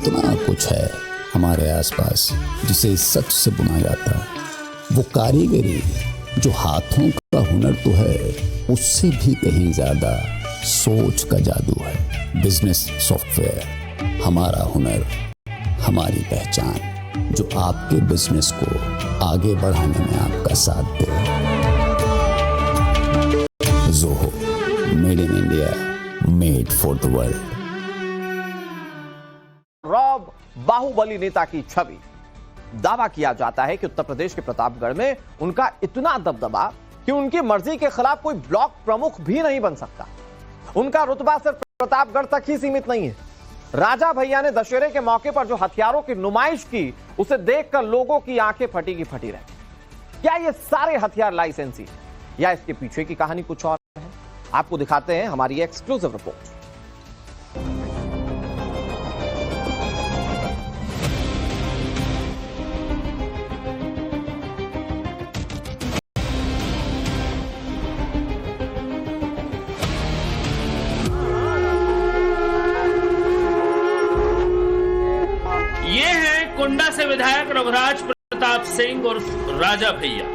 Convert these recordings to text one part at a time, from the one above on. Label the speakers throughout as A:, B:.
A: इतना कुछ है हमारे आसपास जिसे सच से बुना जाता है। वो कारीगरी जो हाथों का हुनर तो है, उससे भी कहीं ज्यादा सोच का जादू है। बिजनेस सॉफ्टवेयर, हमारा हुनर, हमारी पहचान, जो आपके बिजनेस को आगे बढ़ाने में आपका साथ दे। Zoho, made in India, made for the world.
B: रॉब बाहुबली नेता की छवि। दावा किया जाता है कि उत्तर प्रदेश के प्रतापगढ़ में उनका इतना दबदबा कि उनकी मर्जी के खिलाफ कोई ब्लॉक प्रमुख भी नहीं बन सकता। उनका रुतबा सिर्फ प्रतापगढ़ तक ही सीमित नहीं है। राजा भैया ने दशहरे के मौके पर जो हथियारों की नुमाइश की, उसे देखकर लोगों की आंखें फटी की फटी रही। क्या ये सारे हथियार लाइसेंसी या इसके पीछे की कहानी कुछ और है? आपको दिखाते हैं हमारी एक्सक्लूसिव रिपोर्ट।
C: कुंडा से विधायक रघुराज प्रताप सिंह और राजा भैया।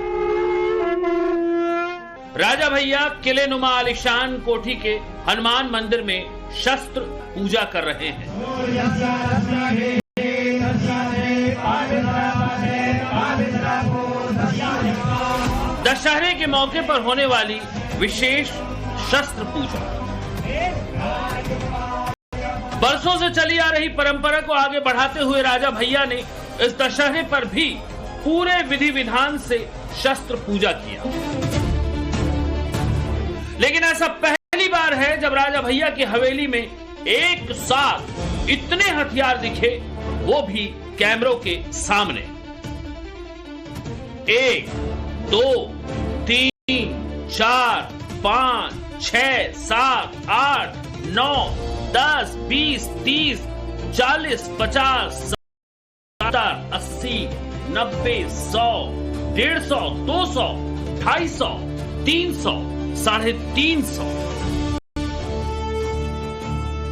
C: राजा भैया किले नुमा आलिशान कोठी के हनुमान मंदिर में शस्त्र पूजा कर रहे हैं। दशहरे के मौके पर होने वाली विशेष शस्त्र पूजा बरसों से चली आ रही परंपरा को आगे बढ़ाते हुए राजा भैया ने इस दशहरे पर भी पूरे विधि विधान से शस्त्र पूजा किया। लेकिन ऐसा पहली बार है जब राजा भैया की हवेली में एक साथ इतने हथियार दिखे, वो भी कैमरों के सामने। 1, 2, 3, 4, 5, 6, 7, 8, 9, 10, 20, 30, 40, 50, 70, 80, 90, 100, 150, 200, 250, 300, 350।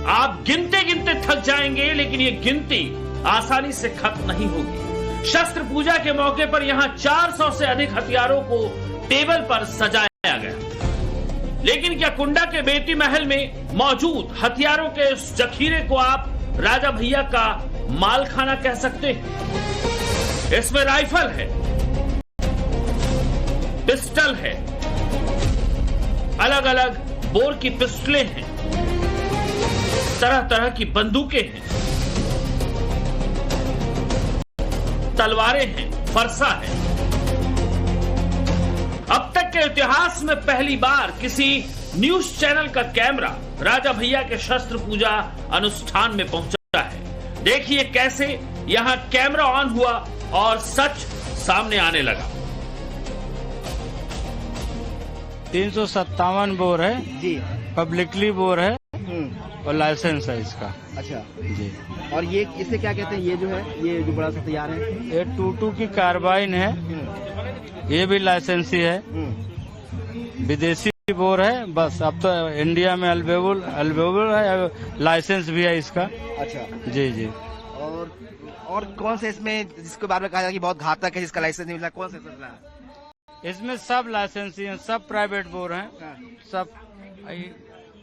C: आप गिनते गिनते थक जाएंगे, लेकिन ये गिनती आसानी से खत्म नहीं होगी। शस्त्र पूजा के मौके पर यहां 400 से अधिक हथियारों को टेबल पर सजाया गया। लेकिन क्या कुंडा के बेटी महल में मौजूद हथियारों के इस जखीरे को आप राजा भैया का माल खाना कह सकते हैं? इसमें राइफल है, पिस्टल है, अलग अलग बोर की पिस्टलें हैं, तरह तरह की बंदूकें हैं, तलवारें हैं, फरसा है। अब तक के इतिहास में पहली बार किसी न्यूज चैनल का कैमरा राजा भैया के शस्त्र पूजा अनुष्ठान में पहुंचा है। देखिए कैसे यहां कैमरा ऑन हुआ और सच सामने आने लगा।
D: 357 बोर है
E: जी,
D: पब्लिकली बोर है और लाइसेंस है इसका।
E: अच्छा
D: जी।
E: और ये इसे क्या कहते हैं? ये जो है, ये जो बड़ा सा हथियार है,
D: ये 22 की कार्बाइन है, ये भी लाइसेंसी है। विदेशी बोर है, बस अब तो इंडिया में अवेलेबल है, लाइसेंस भी है इसका।
E: अच्छा
D: जी जी।
E: और कौन से इसमें जिसके बारे में कहा जाए कि बहुत घातक है, जिसका लाइसेंस नहीं मिला, कौन से चल रहा है?
D: इसमें सब लाइसेंसी हैं, सब प्राइवेट बोर हैं, सब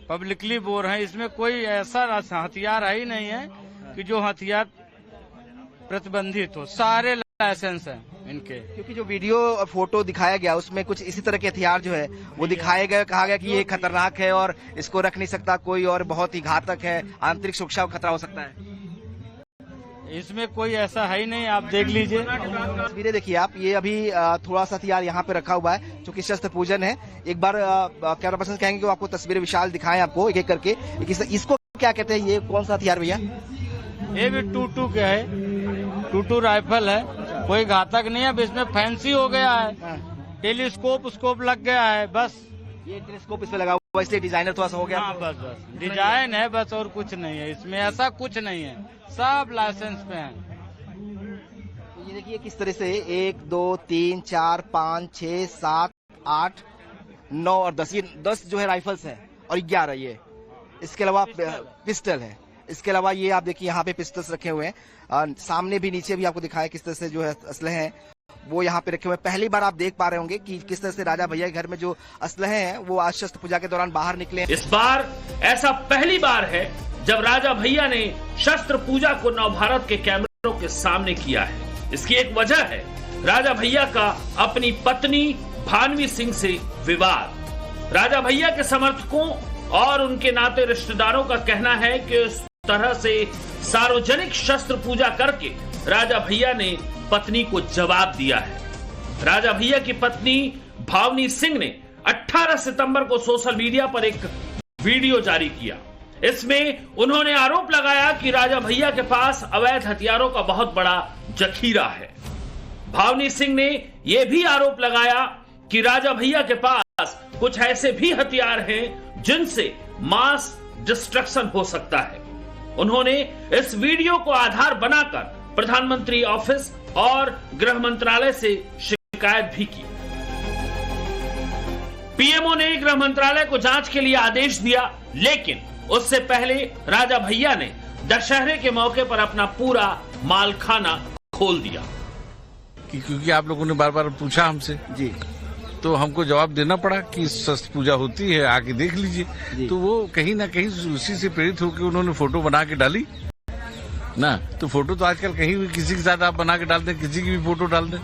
D: पब्लिकली बोर हैं। इसमें कोई ऐसा हथियार ही नहीं है कि जो हथियार प्रतिबंधित हो, सारे लाइसेंस हैं इनके।
E: क्योंकि जो वीडियो और फोटो दिखाया गया उसमें कुछ इसी तरह के हथियार जो है वो दिखाए गए, कहा गया कि ये खतरनाक है और इसको रख नहीं सकता कोई, और बहुत ही घातक है, आंतरिक सुरक्षा को खतरा हो सकता है।
D: इसमें कोई ऐसा है ही नहीं, आप देख लीजिए।
E: तस्वीरें देखिए आप, ये अभी थोड़ा सा हथियार यहाँ पे रखा हुआ है जो कि शस्त्र पूजन है। एक बार कैमरा पर्सन कहेंगे कि आपको तस्वीरें विशाल दिखाएं आपको एक एक करके। इसको क्या कहते हैं? ये कौन सा हथियार भैया?
D: ये भी 22 के है, 22 राइफल है, कोई घातक नहीं है। अब इसमें फैंसी हो गया है, टेलीस्कोप लग गया है, बस
E: ये टेलीस्कोप इसमें लगा हुआ, इसलिए डिजाइनर थोड़ा सा हो गया।
D: हाँ, बस डिजाइन है बस, और कुछ नहीं है इसमें, ऐसा कुछ नहीं है, सब लाइसेंस पे है।
E: तो ये देखिए किस तरह से 1, 2, 3, 4, 5, 6, 7, 8, 9 और 10, ये 10 जो है राइफल्स है और 11 ये, इसके अलावा पिस्टल है। इसके अलावा ये आप देखिए यहाँ पे पिस्टल्स रखे हुए हैं, सामने भी नीचे भी आपको दिखाया किस तरह से जो है असलहे हैं वो यहाँ पे रखे हुए हैं। पहली बार आप देख पा रहे होंगे कि किस तरह से राजा भैया के घर में जो असलहे हैं वो आज शस्त्र पूजा के दौरान बाहर निकले।
C: इस बार ऐसा पहली बार है जब राजा भैया ने शस्त्र पूजा को नवभारत के कैमरों के सामने किया है। इसकी एक वजह है राजा भैया का अपनी पत्नी भानवी सिंह से विवाद। राजा भैया के समर्थकों और उनके नाते रिश्तेदारों का कहना है कि इस तरह से सार्वजनिक शस्त्र पूजा करके राजा भैया ने पत्नी को जवाब दिया है। राजा भैया की पत्नी भावनी सिंह ने 18 सितंबर को सोशल मीडिया पर एक वीडियो जारी किया। इसमें उन्होंने आरोप लगाया कि राजा भैया के पास अवैध हथियारों का बहुत बड़ा जखीरा है। भावनी सिंह ने यह भी आरोप लगाया कि राजा भैया के पास कुछ ऐसे भी हथियार हैं जिनसे मास डिस्ट्रक्शन हो सकता है। उन्होंने इस वीडियो को आधार बनाकर प्रधानमंत्री ऑफिस और गृह मंत्रालय से शिकायत भी की। पीएमओ ने गृह मंत्रालय को जांच के लिए आदेश दिया, लेकिन उससे पहले राजा भैया ने दशहरे के मौके पर अपना पूरा मालखाना खोल दिया।
F: क्योंकि आप लोगों ने बार बार पूछा हमसे
E: जी,
F: तो हमको जवाब देना पड़ा कि शस्त्र पूजा होती है, आके देख लीजिए। तो वो कहीं ना कहीं उसी से प्रेरित होकर उन्होंने फोटो बना के डाली ना। तो फोटो तो आजकल कहीं भी किसी के साथ आप बना के डाल दें, किसी की भी फोटो डाल दें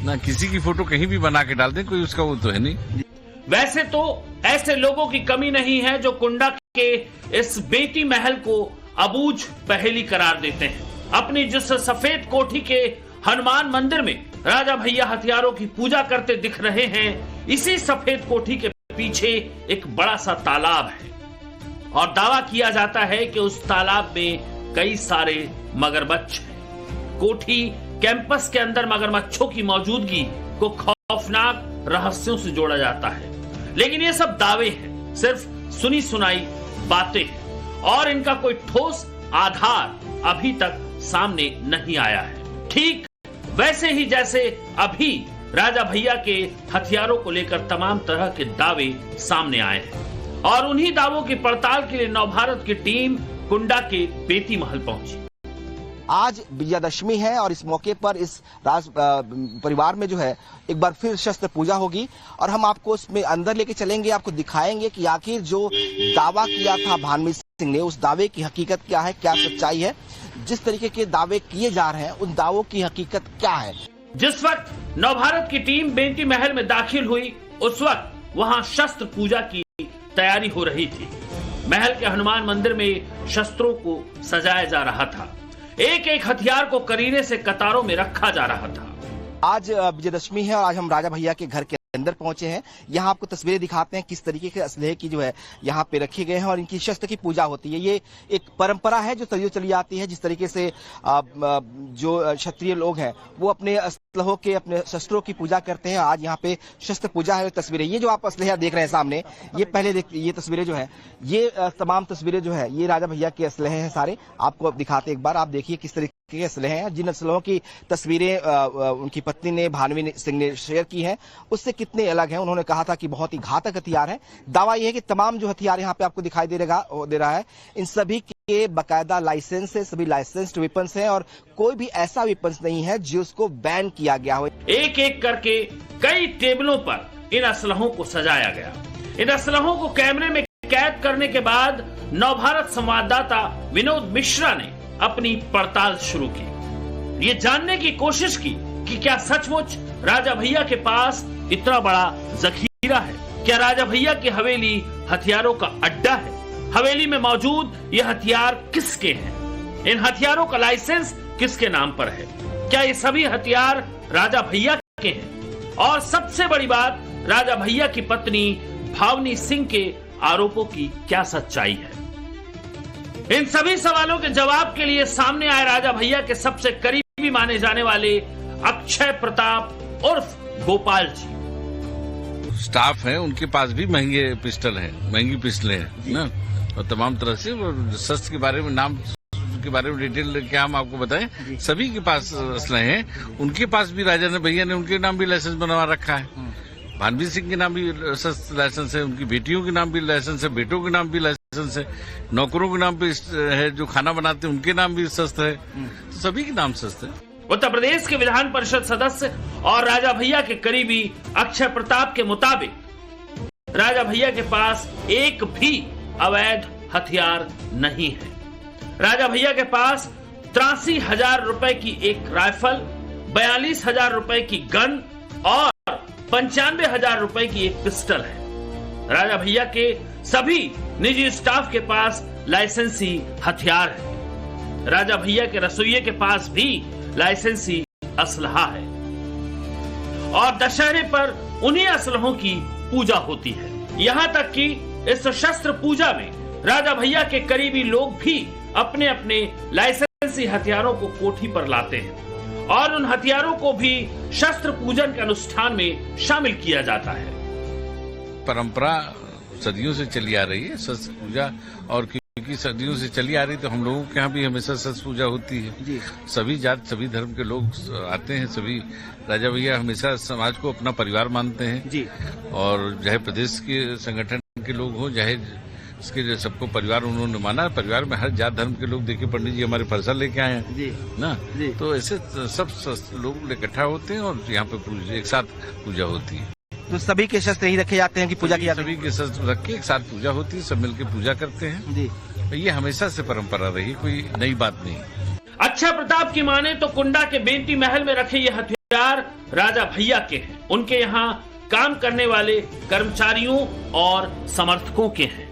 F: ना, किसी की फोटो कहीं भी बना के डाल दें, कोई उसका वो तो है नहीं।
C: वैसे तो ऐसे लोगों की कमी नहीं है जो कुंडा के इस बेटी महल को अबूझ पहेली करार देते हैं। अपनी जिस सफेद कोठी के हनुमान मंदिर में राजा भैया हथियारों की पूजा करते दिख रहे हैं, इसी सफेद कोठी के पीछे एक बड़ा सा तालाब है और दावा किया जाता है कि उस तालाब में कई सारे मगरमच्छ हैं। कोठी कैंपस के अंदर मगरमच्छों की मौजूदगी को खौफनाक रहस्यों से जोड़ा जाता है, लेकिन ये सब दावे हैं, सिर्फ सुनी सुनाई बातें हैं और इनका कोई ठोस आधार अभी तक सामने नहीं आया है। ठीक वैसे ही जैसे अभी राजा भैया के हथियारों को लेकर तमाम तरह के दावे सामने आए हैं और उन्हीं दावों की पड़ताल के लिए नवभारत की टीम कुंडा के बेटी महल पहुंची।
E: आज विजयादशमी है और इस मौके पर इस परिवार में जो है एक बार फिर शस्त्र पूजा होगी और हम आपको उसमें अंदर लेके चलेंगे, आपको दिखाएंगे कि आखिर जो दावा किया था भानवी सिंह ने, उस दावे की हकीकत क्या है, क्या सच्चाई है। जिस तरीके के दावे किए जा रहे हैं उन दावों की हकीकत क्या है।
C: जिस वक्त नवभारत की टीम बेटी महल में दाखिल हुई, उस वक्त वहां शस्त्र पूजा की तैयारी हो रही थी। महल के हनुमान मंदिर में शस्त्रों को सजाया जा रहा था, एक एक हथियार को करीने से कतारों में रखा जा रहा था।
E: आज विजयदशमी है और आज हम राजा भैया के घर के अंदर पहुंचे हैं। यहाँ आपको तस्वीरें दिखाते हैं किस तरीके के असलहे की जो है यहाँ पे रखे गए हैं और इनकी शस्त्र की पूजा होती है। ये एक परंपरा है जो सदियों चली आती है। जिस तरीके से जो क्षत्रिय लोग हैं वो अपने असलहों के, अपने शस्त्रों की पूजा करते हैं, आज यहाँ पे शस्त्र पूजा है। तस्वीरें ये जो आप असलहा देख रहे हैं सामने, ये पहले ये तस्वीरें जो है, ये तमाम तस्वीरें जो है ये राजा भैया के असलहे हैं सारे। आपको दिखाते एक बार, आप देखिए किस तरीके के असलहे हैं। जिन असलहों की तस्वीरें उनकी पत्नी ने, भानवी सिंह ने शेयर की है, उससे कितने अलग हैं। उन्होंने कहा था कि बहुत ही घातक हथियार है। दावा यह है कि तमाम जो हथियार यहाँ पे आपको दिखाई दे रहा है, इन सभी के बाकायदा लाइसेंस है, सभी लाइसेंस्ड वेपन्स हैं और कोई भी ऐसा वेपन्स नहीं है जिसको बैन किया गया हो।
C: एक एक करके कई टेबलों पर इन असलहों को सजाया गया। इन असलहों को कैमरे में कैद करने के बाद नवभारत संवाददाता विनोद मिश्रा ने अपनी पड़ताल शुरू की। ये जानने की कोशिश की कि क्या सचमुच राजा भैया के पास इतना बड़ा जखीरा है। क्या राजा भैया की हवेली हथियारों का अड्डा है? हवेली में मौजूद ये हथियार किसके हैं? इन हथियारों का लाइसेंस किसके नाम पर है? क्या ये सभी हथियार राजा भैया के हैं? और सबसे बड़ी बात, राजा भैया की पत्नी भावनी सिंह के आरोपों की क्या सच्चाई है? इन सभी सवालों के जवाब के लिए सामने आए राजा भैया के सबसे करीबी माने जाने वाले अक्षय प्रताप उर्फ गोपाल जी।
F: स्टाफ है, उनके पास भी महंगे पिस्टल हैं, महंगी पिस्टलें हैं ना, और तमाम तरह से शस्त्र के बारे में, नाम के बारे में डिटेल क्या हम आपको बताएं। सभी के पास असलहे हैं। उनके पास भी राजा भैया ने उनके नाम भी लाइसेंस बनवा रखा है। भानवी सिंह के नाम भी शस्त्र लाइसेंस है, उनकी बेटियों के नाम भी लाइसेंस है, बेटों के नाम भी लाइसेंस लाइसेंस है, नौकरों के नाम पे है, जो खाना बनाते हैं उनके नाम भी शस्त्र है, तो सभी के नाम शस्त्र है।
C: उत्तर प्रदेश के विधान परिषद सदस्य और राजा भैया के करीबी अक्षय प्रताप के मुताबिक राजा भैया के पास एक भी अवैध हथियार नहीं है। राजा भैया के पास 83,000 रुपए की एक राइफल, 42,000 रुपए की गन और 95,000 रुपए की एक पिस्टल है। राजा भैया के सभी निजी स्टाफ के पास लाइसेंसी हथियार है। राजा भैया के रसोइये के पास भी लाइसेंसी असलहा है और दशहरे पर उन्हीं असलहों की पूजा होती है। यहां तक कि इस शस्त्र पूजा में राजा भैया के करीबी लोग भी अपने अपने लाइसेंसी हथियारों को कोठी पर लाते हैं और उन हथियारों को भी शस्त्र पूजन के अनुष्ठान में शामिल किया जाता है।
F: परंपरा सदियों से चली आ रही है शस्त्र पूजा, और क्योंकि सदियों से चली आ रही तो हम लोगों के यहाँ भी हमेशा शस्त्र पूजा होती है जी। सभी जात सभी धर्म के लोग आते हैं, सभी राजा भैया हमेशा समाज को अपना परिवार मानते हैं जी। और चाहे प्रदेश के संगठन के लोग हो, चाहे इसके सबको परिवार उन्होंने माना। परिवार में हर जात धर्म के लोग, देखिए पंडित जी हमारे फरसा लेके आए हैं जी ना जी। तो ऐसे सब लोग इकट्ठा होते हैं और यहाँ पे एक साथ पूजा होती है।
E: तो सभी के शस्त्र यही रखे जाते हैं कि पूजा की जाती है?
F: सभी के शस्त्र रख के एक साथ पूजा होती है, सब मिलकर पूजा करते हैं जी। ये हमेशा से परंपरा रही, कोई नई बात नहीं।
C: अक्षय प्रताप की माने तो कुंडा के बेंती महल में रखे ये हथियार राजा भैया के हैं, उनके यहाँ काम करने वाले कर्मचारियों और समर्थकों के हैं।